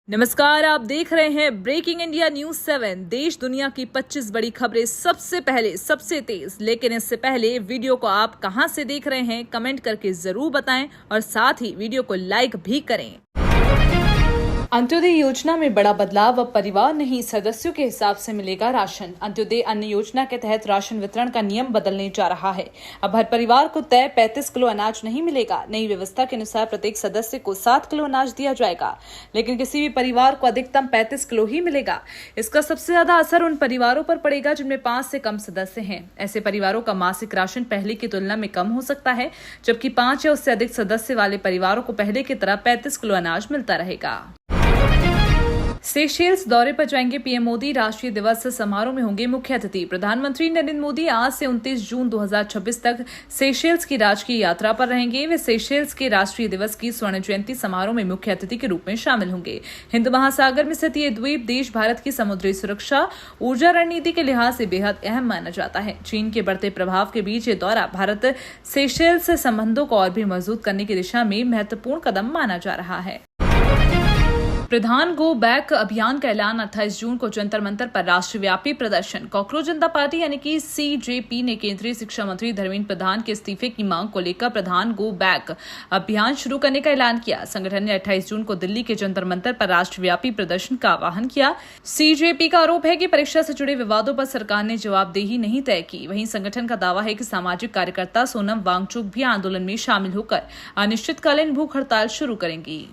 नमस्कार, आप देख रहे हैं ब्रेकिंग इंडिया न्यूज 7। देश दुनिया की 25 बड़ी खबरें सबसे पहले सबसे तेज। लेकिन इससे पहले वीडियो को आप कहां से देख रहे हैं कमेंट करके जरूर बताएं और साथ ही वीडियो को लाइक भी करें। अंत्योदय योजना में बड़ा बदलाव। अब परिवार नहीं सदस्यों के हिसाब से मिलेगा राशन। अंत्योदय अन्न योजना के तहत राशन वितरण का नियम बदलने जा रहा है। अब हर परिवार को तय 35 किलो अनाज नहीं मिलेगा। नई व्यवस्था के अनुसार प्रत्येक सदस्य को 7 किलो अनाज दिया जाएगा, लेकिन किसी भी परिवार को अधिकतम 35 किलो ही मिलेगा। इसका सबसे ज्यादा असर उन परिवारों पर पड़ेगा जिनमें 5 से कम सदस्य हैं। ऐसे परिवारों का मासिक राशन पहले की तुलना में कम हो सकता है, जबकि 5 या उससे अधिक सदस्य वाले परिवारों को पहले की तरह 35 किलो अनाज मिलता रहेगा। सेशेल्स दौरे पर जाएंगे पीएम मोदी। राष्ट्रीय दिवस समारोह में होंगे मुख्य अतिथि। प्रधानमंत्री नरेंद्र मोदी आज से 29 जून 2026 तक सेशेल्स की राजकीय यात्रा पर रहेंगे। वे सेशेल्स के राष्ट्रीय दिवस की स्वर्ण जयंती समारोह में मुख्य अतिथि के रूप में शामिल होंगे। हिंद महासागर में स्थित ये द्वीप देश भारत की समुद्री सुरक्षा ऊर्जा रणनीति के लिहाज से बेहद अहम माना जाता है। चीन के बढ़ते प्रभाव के बीच ये दौरा भारत सेशेल्स से संबंधों को और भी मजबूत करने की दिशा में महत्वपूर्ण कदम माना जा रहा है। प्रधान गो बैक अभियान का ऐलान। 28 जून को जंतर मंतर पर राष्ट्रव्यापी प्रदर्शन। कॉकरोच जनता पार्टी यानी कि सीजेपी ने केंद्रीय शिक्षा मंत्री धर्मेंद्र प्रधान के इस्तीफे की मांग को लेकर प्रधान गो बैक अभियान शुरू करने का ऐलान किया। संगठन ने 28 जून को दिल्ली के जंतर मंतर पर राष्ट्रव्यापी प्रदर्शन का आह्वान किया। सीजेपी का आरोप है कि परीक्षा से जुड़े विवादों पर सरकार ने जवाबदेही नहीं तय की। वहीं संगठन का दावा है कि सामाजिक कार्यकर्ता सोनम वांगचुक भी आंदोलन में शामिल होकर अनिश्चितकालीन भूख हड़ताल शुरू करेंगी।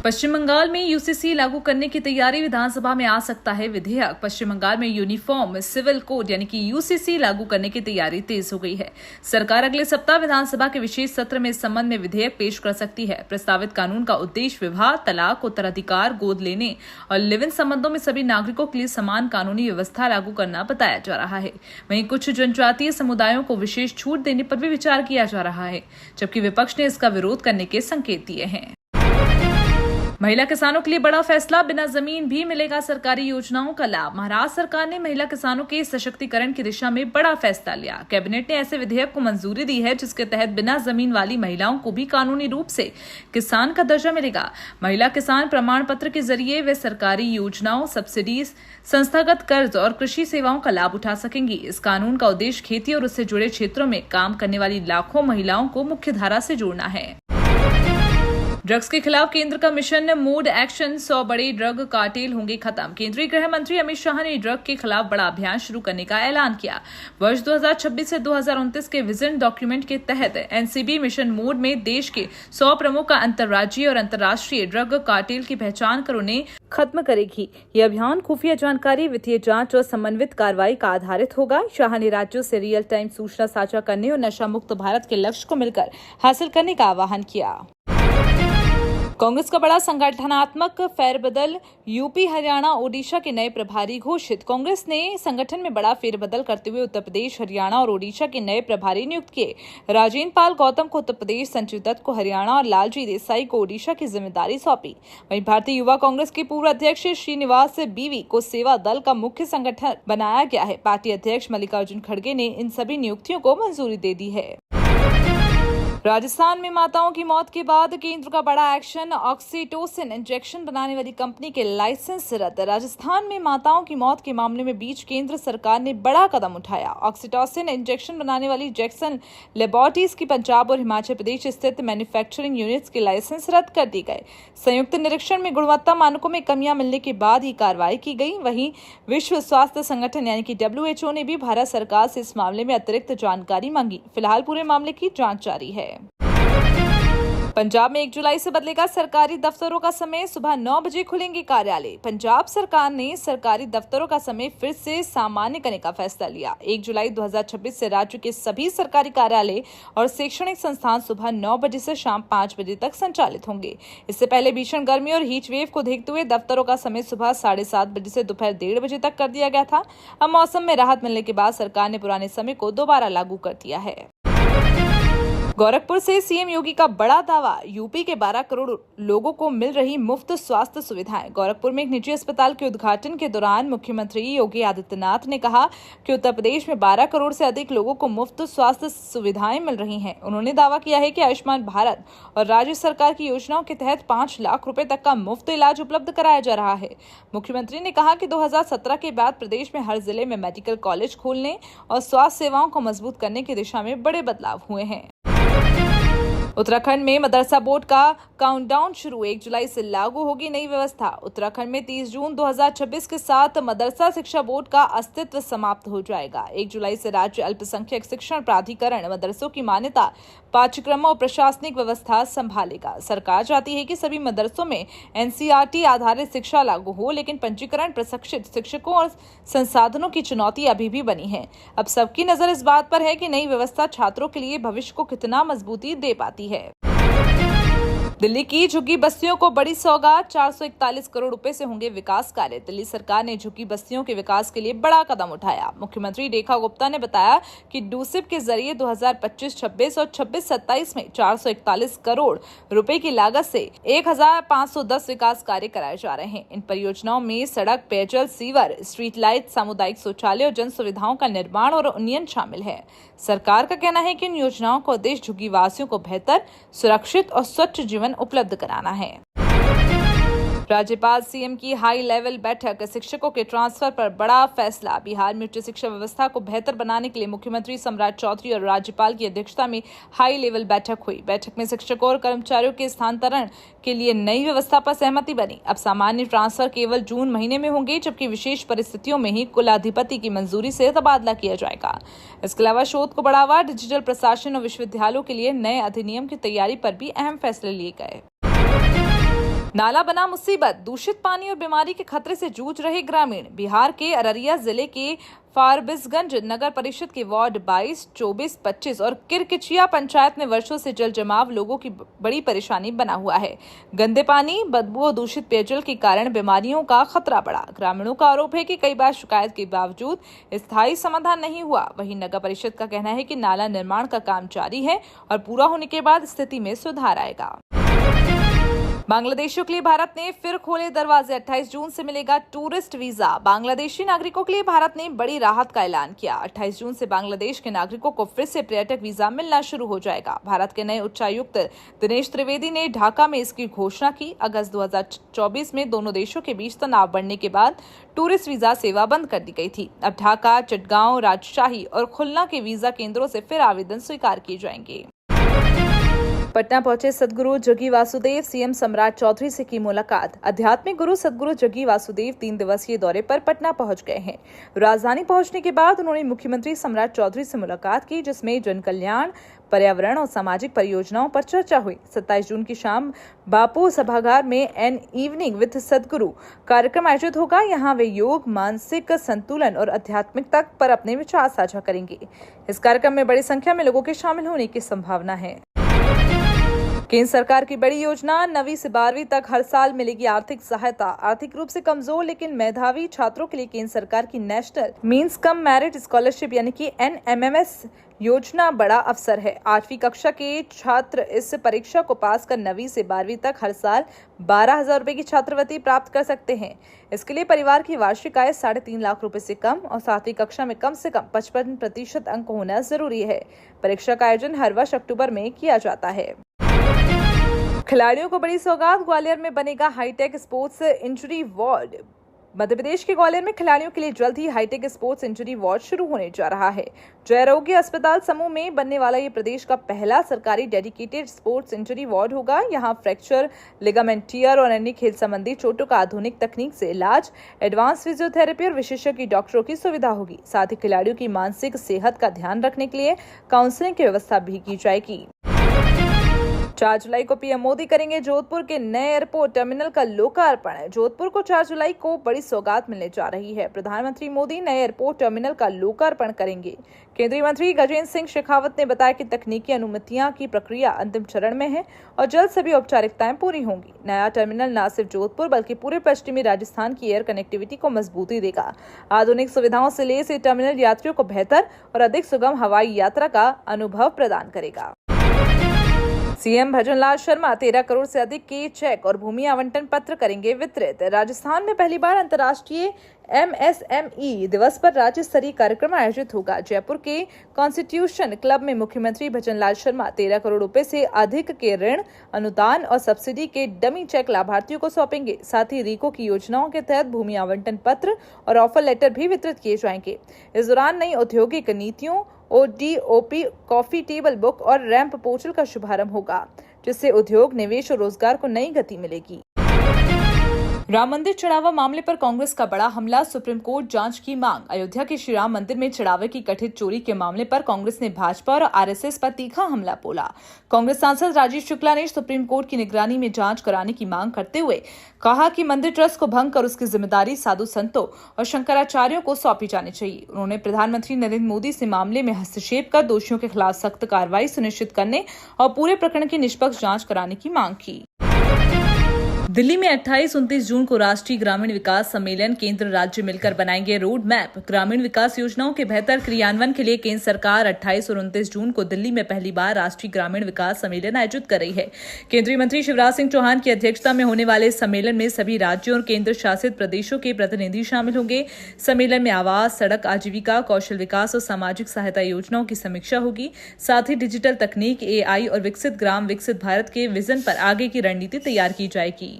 पश्चिम बंगाल में यूसीसी लागू करने की तैयारी। विधानसभा में आ सकता है विधेयक। पश्चिम बंगाल में यूनिफॉर्म सिविल कोड यानी कि यूसीसी लागू करने की तैयारी तेज हो गई है। सरकार अगले सप्ताह विधानसभा के विशेष सत्र में इस संबंध में विधेयक पेश कर सकती है। प्रस्तावित कानून का उद्देश्य विवाह, तलाक, उत्तराधिकार, गोद लेने और लिव इन संबंधों में सभी नागरिकों के लिए समान कानूनी व्यवस्था लागू करना बताया जा रहा है। वहीं कुछ जनजातीय समुदायों को विशेष छूट देने पर भी विचार किया जा रहा है, जबकि विपक्ष ने इसका विरोध करने के संकेत दिए हैं। महिला किसानों के लिए बड़ा फैसला। बिना जमीन भी मिलेगा सरकारी योजनाओं का लाभ। महाराष्ट्र सरकार ने महिला किसानों के सशक्तिकरण की दिशा में बड़ा फैसला लिया। कैबिनेट ने ऐसे विधेयक को मंजूरी दी है जिसके तहत बिना जमीन वाली महिलाओं को भी कानूनी रूप से किसान का दर्जा मिलेगा। महिला किसान प्रमाण पत्र के जरिए वे सरकारी योजनाओं, सब्सिडीज, संस्थागत कर्ज और कृषि सेवाओं का लाभ उठा सकेंगी। इस कानून का उद्देश्य खेती और उससे जुड़े क्षेत्रों में काम करने वाली लाखों महिलाओं को मुख्य धारा से जोड़ना है। ड्रग्स के खिलाफ केंद्र का मिशन मोड एक्शन। 100 बड़े ड्रग कार्टेल होंगे खत्म। केंद्रीय गृह मंत्री अमित शाह ने ड्रग के खिलाफ बड़ा अभियान शुरू करने का ऐलान किया। वर्ष 2026 से 2029 के विजन डॉक्यूमेंट के तहत एनसीबी मिशन मोड में देश के 100 प्रमुख अंतर्राज्यीय और अंतर्राष्ट्रीय ड्रग कार्टेल की पहचान कर उन्हें खत्म करेगी। ये अभियान खुफिया जानकारी, वित्तीय जांच और समन्वित कार्रवाई का आधारित होगा। शाह ने राज्यों से रियल टाइम सूचना साझा करने और नशा मुक्त भारत के लक्ष्य को मिलकर हासिल करने का आह्वान किया। कांग्रेस का बड़ा संगठनात्मक फेरबदल। यूपी, हरियाणा, ओडिशा के नए प्रभारी घोषित। कांग्रेस ने संगठन में बड़ा फेरबदल करते हुए उत्तर प्रदेश, हरियाणा और ओडिशा के नए प्रभारी नियुक्त किए। राजेंद्र पाल गौतम को उत्तर प्रदेश, संजय दत्त को हरियाणा और लालजी देसाई को ओडिशा की जिम्मेदारी सौंपी। वहीं भारतीय युवा कांग्रेस के पूर्व अध्यक्ष श्रीनिवास बीवी को सेवा दल का मुख्य संगठन बनाया गया है। पार्टी अध्यक्ष मल्लिकार्जुन खड़गे ने इन सभी नियुक्तियों को मंजूरी दे दी है। राजस्थान में माताओं की मौत के बाद केंद्र का बड़ा एक्शन। ऑक्सीटोसिन इंजेक्शन बनाने वाली कंपनी के लाइसेंस रद्द। राजस्थान में माताओं की मौत के मामले में बीच केंद्र सरकार ने बड़ा कदम उठाया। ऑक्सीटोसिन इंजेक्शन बनाने वाली जैक्सन लेबोरेटरीज की पंजाब और हिमाचल प्रदेश स्थित मैन्युफैक्चरिंग यूनिट्स के लाइसेंस रद्द कर दिए गए। संयुक्त निरीक्षण में गुणवत्ता मानकों में कमियां मिलने के बाद ही कार्रवाई की गई। वहीं विश्व स्वास्थ्य संगठन यानी कि WHO ने भी भारत सरकार से इस मामले में अतिरिक्त जानकारी मांगी। फिलहाल पूरे मामले की जांच जारी है। पंजाब में 1 जुलाई से बदलेगा सरकारी दफ्तरों का समय। सुबह 9 बजे खुलेंगे कार्यालय। पंजाब सरकार ने सरकारी दफ्तरों का समय फिर से सामान्य करने का फैसला लिया। 1 जुलाई 2026 से राज्य के सभी सरकारी कार्यालय और शैक्षणिक संस्थान सुबह 9 बजे से शाम 5 बजे तक संचालित होंगे। इससे पहले भीषण गर्मी और हीट वेव को देखते हुए दफ्तरों का समय सुबह 7:30 बजे से दोपहर 1:30 बजे तक कर दिया गया था। अब मौसम में राहत मिलने के बाद सरकार ने पुराने समय को दोबारा लागू कर दिया है। गोरखपुर से सीएम योगी का बड़ा दावा, यूपी के 12 करोड़ लोगों को मिल रही मुफ्त स्वास्थ्य सुविधाएं। गोरखपुर में एक निजी अस्पताल के उद्घाटन के दौरान मुख्यमंत्री योगी आदित्यनाथ ने कहा कि उत्तर प्रदेश में 12 करोड़ से अधिक लोगों को मुफ्त स्वास्थ्य सुविधाएं मिल रही हैं। उन्होंने दावा किया है कि आयुष्मान भारत और राज्य सरकार की योजनाओं के तहत 5 लाख रुपए तक का मुफ्त इलाज उपलब्ध कराया जा रहा है। मुख्यमंत्री ने कहा कि 2017 के बाद प्रदेश में हर जिले में मेडिकल कॉलेज खोलने और स्वास्थ्य सेवाओं को मजबूत करने की दिशा में बड़े बदलाव हुए हैं। उत्तराखंड में मदरसा बोर्ड का काउंटडाउन शुरू, 1 जुलाई से लागू होगी नई व्यवस्था। उत्तराखंड में 30 जून 2026 के साथ मदरसा शिक्षा बोर्ड का अस्तित्व समाप्त हो जाएगा। 1 जुलाई से राज्य अल्पसंख्यक शिक्षण प्राधिकरण मदरसों की मान्यता, पाठ्यक्रमों और प्रशासनिक व्यवस्था संभालेगा। सरकार चाहती है कि सभी मदरसों में एनसीईआरटी आधारित शिक्षा लागू हो, लेकिन पंजीकरण, प्रशिक्षित शिक्षकों और संसाधनों की चुनौती अभी भी बनी है। अब सबकी नजर इस बात पर है कि नई व्यवस्था छात्रों के लिए भविष्य को कितना मजबूती दे पाती है। दिल्ली की झुग्गी बस्तियों को बड़ी सौगात, 441 करोड़ रुपए से होंगे विकास कार्य। दिल्ली सरकार ने झुग्गी बस्तियों के विकास के लिए बड़ा कदम उठाया। मुख्यमंत्री रेखा गुप्ता ने बताया कि डूसिप के जरिए 2025-26 और 26-27 में 441 करोड़ रुपए की लागत से 1510 विकास कार्य कराए जा रहे हैं। इन परियोजनाओं में सड़क, पेयजल, सीवर, स्ट्रीट लाइट, सामुदायिक शौचालय और जन सुविधाओं का निर्माण और उन्नयन शामिल है। सरकार का कहना है कि इन योजनाओं का उद्देश्य झुग्गी वासियों को बेहतर, सुरक्षित और स्वच्छ जीवन उपलब्ध कराना है। राज्यपाल सीएम की हाई लेवल बैठक, शिक्षकों के ट्रांसफर पर बड़ा फैसला। बिहार में उच्च शिक्षा व्यवस्था को बेहतर बनाने के लिए मुख्यमंत्री सम्राट चौधरी और राज्यपाल की अध्यक्षता में हाई लेवल बैठक हुई। बैठक में शिक्षकों और कर्मचारियों के स्थानांतरण के लिए नई व्यवस्था पर सहमति बनी। अब सामान्य ट्रांसफर केवल जून महीने में होंगे, जबकि विशेष परिस्थितियों में ही कुलाधिपति की मंजूरी से तबादला किया जाएगा। इसके अलावा शोध को बढ़ावा, डिजिटल प्रशासन और विश्वविद्यालयों के लिए नए अधिनियम की तैयारी पर भी अहम फैसले लिए गए। नाला बना मुसीबत, दूषित पानी और बीमारी के खतरे से जूझ रहे ग्रामीण। बिहार के अररिया जिले के फारबिसगंज नगर परिषद के वार्ड 22, 24, 25 और किरकिचिया पंचायत में वर्षों से जल जमाव लोगों की बड़ी परेशानी बना हुआ है। गंदे पानी, बदबू और दूषित पेयजल के कारण बीमारियों का खतरा बढ़ा। ग्रामीणों का आरोप है कि कई बार शिकायत के बावजूद स्थायी समाधान नहीं हुआ। वहीं नगर परिषद का कहना है कि नाला निर्माण का काम जारी है और पूरा होने के बाद स्थिति में सुधार आएगा। बांग्लादेशियों के लिए भारत ने फिर खोले दरवाजे, 28 जून से मिलेगा टूरिस्ट वीजा। बांग्लादेशी नागरिकों के लिए भारत ने बड़ी राहत का ऐलान किया। 28 जून से बांग्लादेश के नागरिकों को फिर से पर्यटक वीजा मिलना शुरू हो जाएगा। भारत के नए उच्चायुक्त दिनेश त्रिवेदी ने ढाका में इसकी घोषणा की। अगस्त 2024 में दोनों देशों के बीच तनाव बढ़ने के बाद टूरिस्ट वीजा सेवा बंद कर दी गई थी। अब ढाका, चटगांव, राजशाही और खुलना के वीजा केंद्रों से फिर आवेदन स्वीकार किए जाएंगे। पटना पहुंचे सदगुरु जग्गी वासुदेव, सीएम सम्राट चौधरी से की मुलाकात। आध्यात्मिक गुरु सदगुरु जग्गी वासुदेव 3 दिवसीय दौरे पर पटना पहुंच गए हैं। राजधानी पहुंचने के बाद उन्होंने मुख्यमंत्री सम्राट चौधरी से मुलाकात की, जिसमें जन कल्याण, पर्यावरण और सामाजिक परियोजनाओं पर चर्चा हुई। 27 जून की शाम बापू सभागार में एन इवनिंग विद सदगुरु कार्यक्रम आयोजित होगा। यहाँ वे योग, मानसिक संतुलन और आध्यात्मिकता पर अपने विचार साझा करेंगे। इस कार्यक्रम में बड़ी संख्या में लोगों के शामिल होने की संभावना है। केंद्र सरकार की बड़ी योजना, 9वीं से 12वीं तक हर साल मिलेगी आर्थिक सहायता। आर्थिक रूप से कमजोर लेकिन मेधावी छात्रों के लिए केंद्र सरकार की national means cum merit scholarship यानी कि NMS योजना बड़ा अवसर है। 8वीं कक्षा के छात्र इस परीक्षा को पास कर 9वीं से 12वीं तक हर साल 12,000 रुपए की छात्रवृत्ति प्राप्त कर सकते हैं। इसके लिए परिवार की वार्षिक आय 3.5 लाख रुपए से कम और 7वीं कक्षा में कम से कम 55% अंक होना जरूरी है। परीक्षा का आयोजन हर वर्ष अक्टूबर में किया जाता है। खिलाड़ियों को बड़ी सौगात, ग्वालियर में बनेगा hi tech sports injury ward. Madhya Pradesh के ग्वालियर में खिलाड़ियों के लिए जल्द ही हाईटेक स्पोर्ट्स इंजरी वार्ड शुरू होने जा रहा है। जयरोग्य अस्पताल समूह में बनने वाला ये प्रदेश का पहला सरकारी डेडिकेटेड स्पोर्ट्स इंजरी वार्ड होगा। यहाँ फ्रैक्चर, लिगामेंट टियर और अन्य खेल संबंधी चोटों का आधुनिक तकनीक से इलाज, एडवांस फिजियोथेरेपी और विशेषज्ञ डॉक्टरों की सुविधा होगी। साथ ही खिलाड़ियों की मानसिक सेहत का ध्यान रखने के लिए काउंसलिंग की व्यवस्था भी की जाएगी। 4 जुलाई को पीएम मोदी करेंगे जोधपुर के नए एयरपोर्ट टर्मिनल का लोकार्पण। जोधपुर को 4 जुलाई को बड़ी सौगात मिलने जा रही है। प्रधानमंत्री मोदी नए एयरपोर्ट टर्मिनल का लोकार्पण करेंगे। केंद्रीय मंत्री गजेंद्र सिंह शेखावत ने बताया कि तकनीकी अनुमतियां की प्रक्रिया अंतिम चरण में है और जल्द सभी औपचारिकताएं पूरी होंगी। नया टर्मिनल न सिर्फ जोधपुर बल्कि पूरे पश्चिमी राजस्थान की एयर कनेक्टिविटी को मजबूती देगा। आधुनिक सुविधाओं से लैस ये टर्मिनल यात्रियों को बेहतर और अधिक सुगम हवाई यात्रा का अनुभव प्रदान करेगा। सीएम भजनलाल शर्मा 13 करोड़ से अधिक के चेक और भूमि आवंटन पत्र करेंगे वितरित। राजस्थान में पहली बार अंतर्राष्ट्रीय MSME दिवस पर राज्य स्तरीय कार्यक्रम आयोजित होगा। जयपुर के कॉन्स्टिट्यूशन क्लब में मुख्यमंत्री भजनलाल शर्मा 13 करोड़ रुपए से अधिक के ऋण, अनुदान और सब्सिडी के डमी चेक लाभार्थियों को सौंपेंगे। साथ ही रीको की योजनाओं के तहत भूमि आवंटन पत्र और ऑफर लेटर भी वितरित किए जाएंगे। इस दौरान नई औद्योगिक नीतियों, ODOP, कॉफी टेबल बुक और रैंप पोर्टल का शुभारंभ होगा, जिससे उद्योग, निवेश और रोजगार को नई गति मिलेगी। राम मंदिर चढ़ावा मामले पर कांग्रेस का बड़ा हमला, सुप्रीम कोर्ट जांच की मांग। अयोध्या के श्री राम मंदिर में चढ़ावे की कथित चोरी के मामले पर कांग्रेस ने भाजपा और RSS पर तीखा हमला बोला। कांग्रेस सांसद राजीव शुक्ला ने सुप्रीम कोर्ट की निगरानी में जांच कराने की मांग करते हुए कहा कि मंदिर ट्रस्ट को भंग कर उसकी जिम्मेदारी साधु संतों और शंकराचार्यों को सौंपी जानी चाहिए। उन्होंने प्रधानमंत्री नरेंद्र मोदी से मामले में हस्तक्षेप कर दोषियों के खिलाफ सख्त कार्रवाई सुनिश्चित करने और पूरे प्रकरण की निष्पक्ष जांच कराने की मांग की। दिल्ली में 28-29 जून को राष्ट्रीय ग्रामीण विकास सम्मेलन, केंद्र राज्य मिलकर बनाएंगे रोड मैप। ग्रामीण विकास योजनाओं के बेहतर क्रियान्वयन के लिए केंद्र सरकार 28 और 29 जून को दिल्ली में पहली बार राष्ट्रीय ग्रामीण विकास सम्मेलन आयोजित कर रही है। केंद्रीय मंत्री शिवराज सिंह चौहान की अध्यक्षता में होने वाले इस सम्मेलन में सभी राज्यों और केंद्र शासित प्रदेशों के प्रतिनिधि शामिल होंगे। सम्मेलन में आवास, सड़क, आजीविका, कौशल विकास और सामाजिक सहायता योजनाओं की समीक्षा होगी। साथ ही डिजिटल तकनीक, AI और विकसित ग्राम, विकसित भारत के विजन पर आगे की रणनीति तैयार की जाएगी।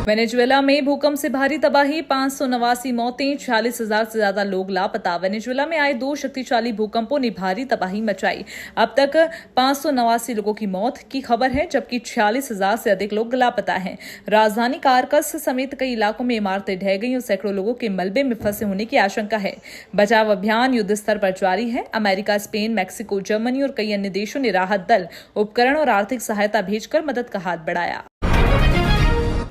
वेनेजुएला में भूकंप से भारी तबाही, 589 मौतें, 46,000 से ज्यादा लोग लापता। वेनेजुएला में आए 2 शक्तिशाली भूकंपों ने भारी तबाही मचाई। अब तक 589 लोगों की मौत की खबर है, जबकि 46,000 से अधिक लोग लापता हैं। राजधानी कारकस समेत कई इलाकों में इमारतें ढह गई और सैकड़ों लोगों के मलबे में फंसे होने की आशंका है। बचाव अभियान युद्ध स्तर पर जारी है। अमेरिका, स्पेन, मैक्सिको, जर्मनी और कई अन्य देशों ने राहत दल, उपकरण और आर्थिक सहायता भेजकर मदद का हाथ बढ़ाया।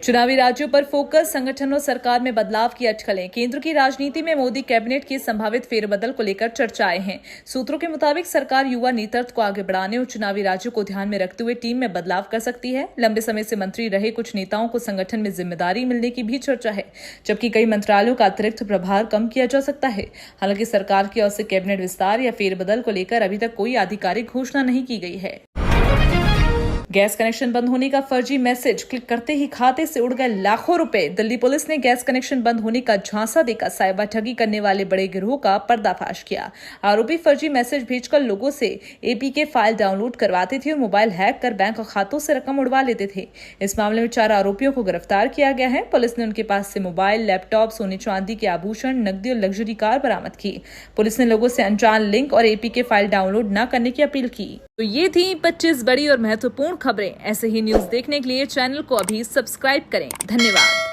चुनावी राज्यों पर फोकस, संगठन और सरकार में बदलाव की अटकलें। केंद्र की राजनीति में मोदी कैबिनेट के संभावित फेरबदल को लेकर चर्चाएं हैं। सूत्रों के मुताबिक सरकार युवा नेतृत्व को आगे बढ़ाने और चुनावी राज्यों को ध्यान में रखते हुए टीम में बदलाव कर सकती है। लंबे समय से मंत्री रहे कुछ नेताओं को संगठन में जिम्मेदारी मिलने की भी चर्चा है, जबकि कई मंत्रालयों का अतिरिक्त प्रभार कम किया जा सकता है। हालांकि सरकार की ओर से कैबिनेट विस्तार या फेरबदल को लेकर अभी तक कोई आधिकारिक घोषणा नहीं की गई है। गैस कनेक्शन बंद होने का फर्जी मैसेज, क्लिक करते ही खाते से उड़ गए लाखों रुपए। दिल्ली पुलिस ने गैस कनेक्शन बंद होने का झांसा देकर साइबर ठगी करने वाले बड़े गिरोह का पर्दाफाश किया। आरोपी फर्जी मैसेज भेजकर लोगों से APK फाइल डाउनलोड करवाते थे और मोबाइल हैक कर बैंक खातों से रकम उड़वा लेते थे। इस मामले में 4 आरोपियों को गिरफ्तार किया गया है। पुलिस ने उनके पास से मोबाइल, लैपटॉप, सोने चांदी के आभूषण, नकदी और लग्जरी कार बरामद की। पुलिस ने लोगों से अनजान लिंक और APK फाइल डाउनलोड न करने की अपील की। तो ये थी 25 बड़ी और महत्वपूर्ण खबरें। ऐसे ही न्यूज देखने के लिए चैनल को अभी सब्सक्राइब करें। धन्यवाद।